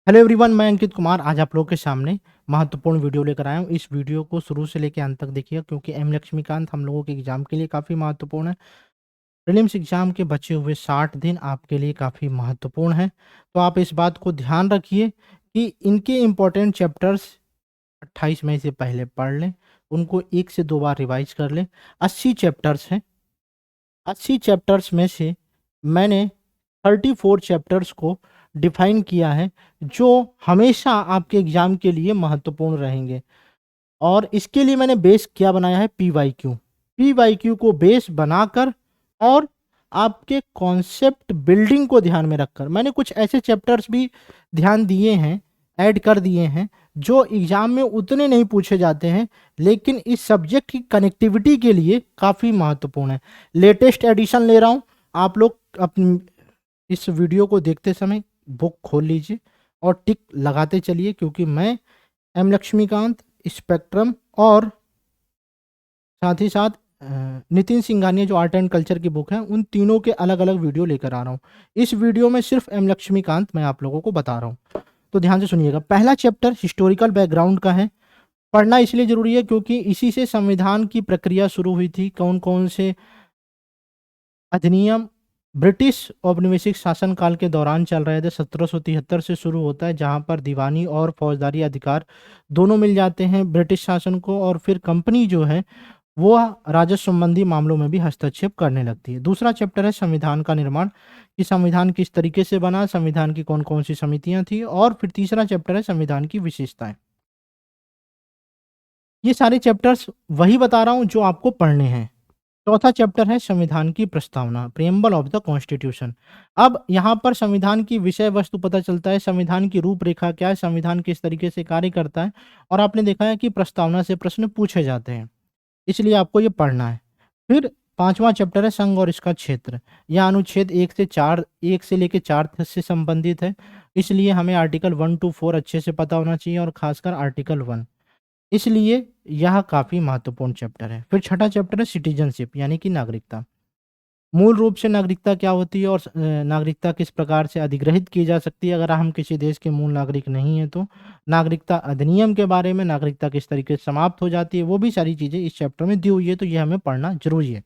Hello everyone, मैं अंकित कुमार आज आप लोगों के सामने महत्वपूर्ण वीडियो लेकर आया हूँ। इस वीडियो को शुरू से लेकर अंत तक देखिएगा क्योंकि एम लक्ष्मीकांत हम लोगों के एग्जाम के लिए काफ़ी महत्वपूर्ण है। प्रीलिम्स एग्जाम के बचे हुए 60 दिन आपके लिए काफ़ी महत्वपूर्ण है। तो आप इस बात को ध्यान रखिए कि इनके इम्पोर्टेंट चैप्टर्स 28 मई से पहले पढ़ लें, उनको 1 से 2 बार रिवाइज कर लें। 80 चैप्टर्स हैं। 80 चैप्टर्स में से मैंने 34 चैप्टर्स को डिफाइन किया है जो हमेशा आपके एग्जाम के लिए महत्वपूर्ण रहेंगे। और इसके लिए मैंने बेस क्या बनाया है, पी वाई क्यू को बेस बनाकर और आपके कॉन्सेप्ट बिल्डिंग को ध्यान में रखकर मैंने कुछ ऐसे चैप्टर्स भी ध्यान दिए हैं, ऐड कर दिए हैं जो एग्जाम में उतने नहीं पूछे जाते हैं लेकिन इस सब्जेक्ट की कनेक्टिविटी के लिए काफ़ी महत्वपूर्ण है। लेटेस्ट एडिशन ले रहा हूँ। आप लोग अपनी इस वीडियो को देखते समय बुक खोल लीजिए और टिक लगाते चलिए क्योंकि मैं एम लक्ष्मीकांत, स्पेक्ट्रम और साथ ही साथ नितिन सिंघानिया जो आर्ट एंड कल्चर की बुक है उन तीनों के अलग अलग वीडियो लेकर आ रहा हूँ। इस वीडियो में सिर्फ एम लक्ष्मीकांत मैं आप लोगों को बता रहा हूँ, तो ध्यान से सुनिएगा। पहला चैप्टर हिस्टोरिकल बैकग्राउंड का है। पढ़ना इसलिए जरूरी है क्योंकि इसी से संविधान की प्रक्रिया शुरू हुई थी। कौन कौन से अधिनियम ब्रिटिश औपनिवेशिक शासनकाल के दौरान चल रहे थे। 1773 से शुरू होता है जहां पर दीवानी और फौजदारी अधिकार दोनों मिल जाते हैं ब्रिटिश शासन को, और फिर कंपनी जो है वो राजस्व संबंधी मामलों में भी हस्तक्षेप करने लगती है। दूसरा चैप्टर है संविधान का निर्माण, कि संविधान किस तरीके से बना, संविधान की कौन कौन सी समितियां थी। और फिर तीसरा चैप्टर है संविधान की विशेषताएं। ये सारे चैप्टर्स वही बता रहा हूं जो आपको पढ़ने हैं। चौथा चैप्टर है संविधान की प्रस्तावना, प्रियम्बल ऑफ द कॉन्स्टिट्यूशन। अब यहाँ पर संविधान की विषय वस्तु पता चलता है, संविधान की रूपरेखा क्या है, संविधान किस तरीके से कार्य करता है। और आपने देखा है कि प्रस्तावना से प्रश्न पूछे जाते हैं, इसलिए आपको ये पढ़ना है। फिर पांचवा चैप्टर है संघ और इसका क्षेत्र। यह अनुच्छेद 1 से लेकर 4 से संबंधित है, इसलिए हमें आर्टिकल 1 to 4 अच्छे से पता होना चाहिए और खासकर आर्टिकल 1, इसलिए यह काफी महत्वपूर्ण चैप्टर है। फिर छठा चैप्टर है सिटीजनशिप यानी कि नागरिकता। मूल रूप से नागरिकता क्या होती है और नागरिकता किस प्रकार से अधिग्रहित की जा सकती है अगर हम किसी देश के मूल नागरिक नहीं है तो। नागरिकता अधिनियम के बारे में, नागरिकता किस तरीके से समाप्त हो जाती है, वो भी सारी चीजें इस चैप्टर में दी हुई है, तो ये हमें पढ़ना जरूरी है।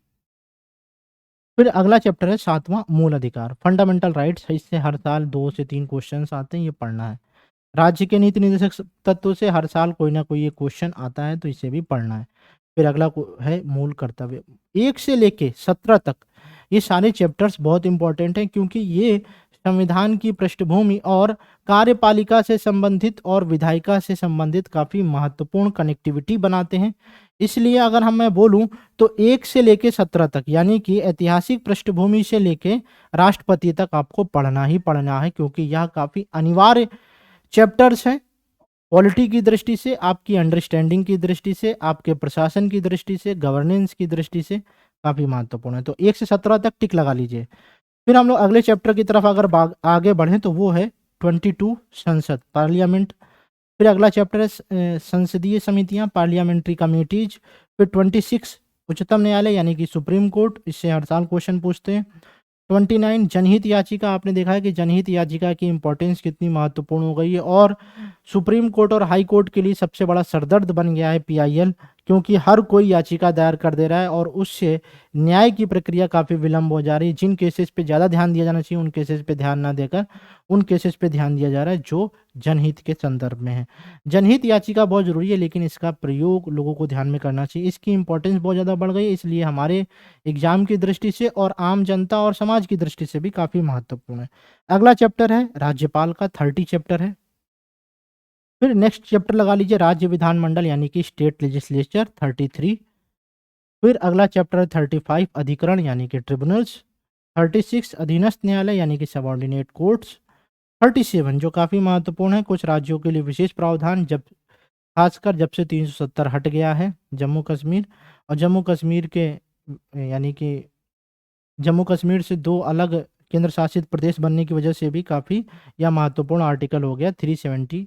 फिर अगला चैप्टर है सातवां, मूल अधिकार, फंडामेंटल राइट्स। इससे हर साल 2 से 3 क्वेश्चन आते हैं, ये पढ़ना है। राज्य के नीति निर्देशक तत्व से हर साल कोई ना कोई ये क्वेश्चन आता है, तो इसे भी पढ़ना है। फिर अगला है मूल कर्तव्य, 1 से लेके 17 तक। ये सारे चैप्टर्स बहुत इंपॉर्टेंट हैं क्योंकि ये संविधान की पृष्ठभूमि और कार्यपालिका से संबंधित और विधायिका से संबंधित काफी महत्वपूर्ण कनेक्टिविटी बनाते हैं। इसलिए अगर मैं बोलूं तो 1 से लेके 17 तक यानी कि ऐतिहासिक पृष्ठभूमि से लेके राष्ट्रपति तक आपको पढ़ना ही पढ़ना है क्योंकि यह काफी अनिवार्य चैप्टर्स हैं। पॉलिटी की दृष्टि से, आपकी अंडरस्टैंडिंग की दृष्टि से, आपके प्रशासन की दृष्टि से, गवर्नेंस की दृष्टि से काफी महत्वपूर्ण है। तो 1 से 17 तक टिक लगा लीजिए। फिर हम लोग अगले चैप्टर की तरफ अगर आगे बढ़ें तो वो है 22 संसद, पार्लियामेंट। फिर अगला चैप्टर है संसदीय समितियां, पार्लियामेंट्री कमेटीज। फिर 26 उच्चतम न्यायालय यानी कि सुप्रीम कोर्ट, इससे हर साल क्वेश्चन पूछते हैं। 29 जनहित याचिका। आपने देखा है कि जनहित याचिका की इंपॉर्टेंस कितनी महत्वपूर्ण हो गई है और सुप्रीम कोर्ट और हाई कोर्ट के लिए सबसे बड़ा सरदर्द बन गया है पीआईएल, क्योंकि हर कोई याचिका दायर कर दे रहा है और उससे न्याय की प्रक्रिया काफ़ी विलंब हो जा रही है। जिन केसेस पे ज़्यादा ध्यान दिया जाना चाहिए उन केसेस पे ध्यान ना देकर उन केसेस पे ध्यान दिया जा रहा है जो जनहित के संदर्भ में है। जनहित याचिका बहुत ज़रूरी है लेकिन इसका प्रयोग लोगों को ध्यान में करना चाहिए। इसकी इंपॉर्टेंस बहुत ज़्यादा बढ़ गई है, इसलिए हमारे एग्जाम की दृष्टि से और आम जनता और समाज की दृष्टि से भी काफ़ी महत्वपूर्ण है। अगला चैप्टर है राज्यपाल का, 30 चैप्टर है। फिर नेक्स्ट चैप्टर लगा लीजिए राज्य विधानमंडल यानी कि स्टेट लेजिस्लेचर, 33। फिर अगला चैप्टर है 35 अधिकरण यानी कि ट्रिब्यूनल्स। 36 अधीनस्थ न्यायालय यानी कि सबॉर्डिनेट कोर्ट्स। 37 जो काफ़ी महत्वपूर्ण है, कुछ राज्यों के लिए विशेष प्रावधान, जब खासकर जब से 370 हट गया है जम्मू कश्मीर, और जम्मू कश्मीर के यानी कि जम्मू कश्मीर से 2 अलग केंद्र शासित प्रदेश बनने की वजह से भी काफ़ी यह महत्वपूर्ण आर्टिकल हो गया 371।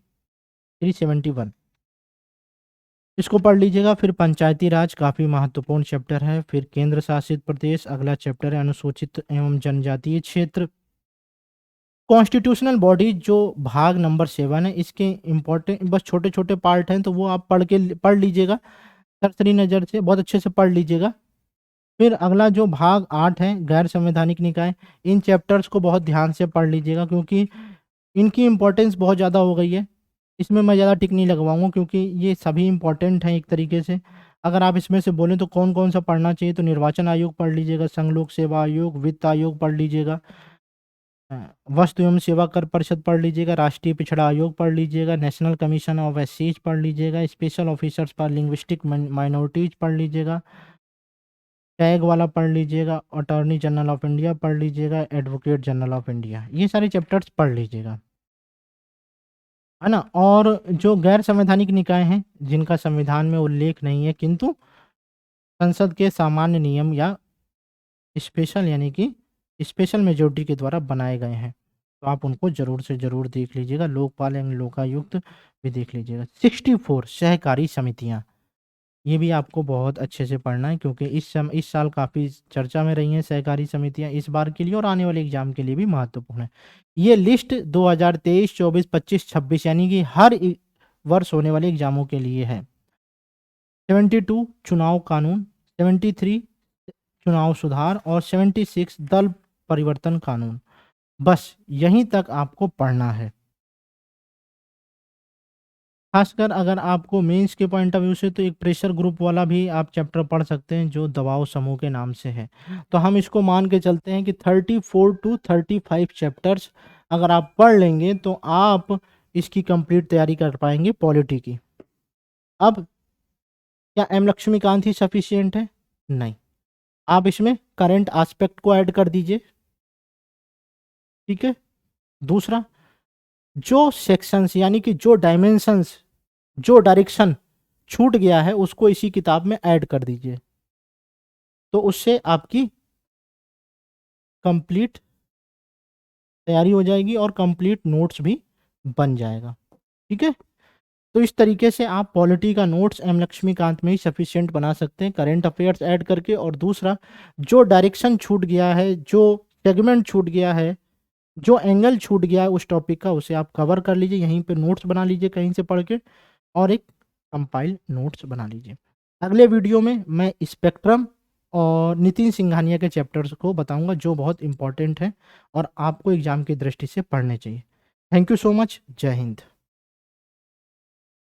इसको पढ़ लीजिएगा। फिर पंचायती राज काफ़ी महत्वपूर्ण चैप्टर है। फिर केंद्र शासित प्रदेश, अगला चैप्टर है अनुसूचित एवं जनजातीय क्षेत्र। कॉन्स्टिट्यूशनल बॉडी जो भाग नंबर 7 है, इसके इम्पोर्टेंट बस छोटे-छोटे पार्ट हैं, तो वो आप पढ़ लीजिएगा सरसरी नज़र से, बहुत अच्छे से पढ़ लीजिएगा। फिर अगला जो भाग 8 है, गैर संवैधानिक निकाय, इन चैप्टर्स को बहुत ध्यान से पढ़ लीजिएगा क्योंकि इनकी इम्पोर्टेंस बहुत ज़्यादा हो गई है। इसमें मैं ज़्यादा टिक नहीं लगवाऊँगा क्योंकि ये सभी इम्पोर्टेंट हैं एक तरीके से। अगर आप इसमें से बोलें तो कौन-कौन सा पढ़ना चाहिए, तो निर्वाचन आयोग पढ़ लीजिएगा, संघ लोक सेवा आयोग, वित्त आयोग पढ़ लीजिएगा, अ, वस्तु एवं सेवा कर परिषद पढ़ लीजिएगा, राष्ट्रीय पिछड़ा आयोग पढ़ लीजिएगा, नेशनल कमीशन ऑफ एससीज पढ़ लीजिएगा, special officers for linguistic minorities पढ़ लीजिएगा, टैग वाला पढ़ लीजिएगा, अटॉर्नी जनरल ऑफ इंडिया पढ़ लीजिएगा, एडवोकेट जनरल ऑफ इंडिया, ये सारे चैप्टर्स पढ़ लीजिएगा, है ना। और जो गैर संवैधानिक निकाय हैं जिनका संविधान में उल्लेख नहीं है किंतु संसद के सामान्य नियम या स्पेशल यानी कि स्पेशल मेजोरिटी के द्वारा बनाए गए हैं, तो आप उनको ज़रूर से ज़रूर देख लीजिएगा। लोकपाल एवं लोकायुक्त भी देख लीजिएगा। 64 सहकारी समितियाँ, ये भी आपको बहुत अच्छे से पढ़ना है क्योंकि इस साल काफ़ी चर्चा में रही हैं सहकारी समितियाँ, इस बार के लिए और आने वाले एग्जाम के लिए भी महत्वपूर्ण है। ये लिस्ट 2023, 24, 25, 26 यानी कि हर वर्ष होने वाले एग्जामों के लिए है। 72 चुनाव कानून, 73 चुनाव सुधार और 76 दल परिवर्तन कानून, बस यहीं तक आपको पढ़ना है। खासकर अगर आपको मेंस के पॉइंट ऑफ व्यू से तो एक प्रेशर ग्रुप वाला भी आप चैप्टर पढ़ सकते हैं जो दबाव समूह के नाम से है। तो हम इसको मान के चलते हैं कि 34 टू 35 चैप्टर्स अगर आप पढ़ लेंगे तो आप इसकी कंप्लीट तैयारी कर पाएंगे पॉलिटी की। अब क्या एम लक्ष्मीकांत ही सफिशिएंट है? नहीं, आप इसमें करंट एस्पेक्ट को ऐड कर दीजिए, ठीक है। दूसरा, जो सेक्शंस यानी कि जो डायमेंशंस, जो डायरेक्शन छूट गया है उसको इसी किताब में ऐड कर दीजिए, तो उससे आपकी कंप्लीट तैयारी हो जाएगी और कंप्लीट नोट्स भी बन जाएगा, ठीक है। तो इस तरीके से आप पॉलिटी का नोट्स एम लक्ष्मीकांत में ही सफिशिएंट बना सकते हैं करंट अफेयर्स ऐड करके। और दूसरा, जो डायरेक्शन छूट गया है, जो सेगमेंट छूट गया है, जो एंगल छूट गया है उस टॉपिक का, उसे आप कवर कर लीजिए, यहीं पे नोट्स बना लीजिए कहीं से पढ़ के और एक कंपाइल नोट्स बना लीजिए। अगले वीडियो में मैं स्पेक्ट्रम और नितिन सिंघानिया के चैप्टर्स को बताऊंगा जो बहुत इंपॉर्टेंट है और आपको एग्जाम की दृष्टि से पढ़ने चाहिए। Thank you so much. जय हिंद।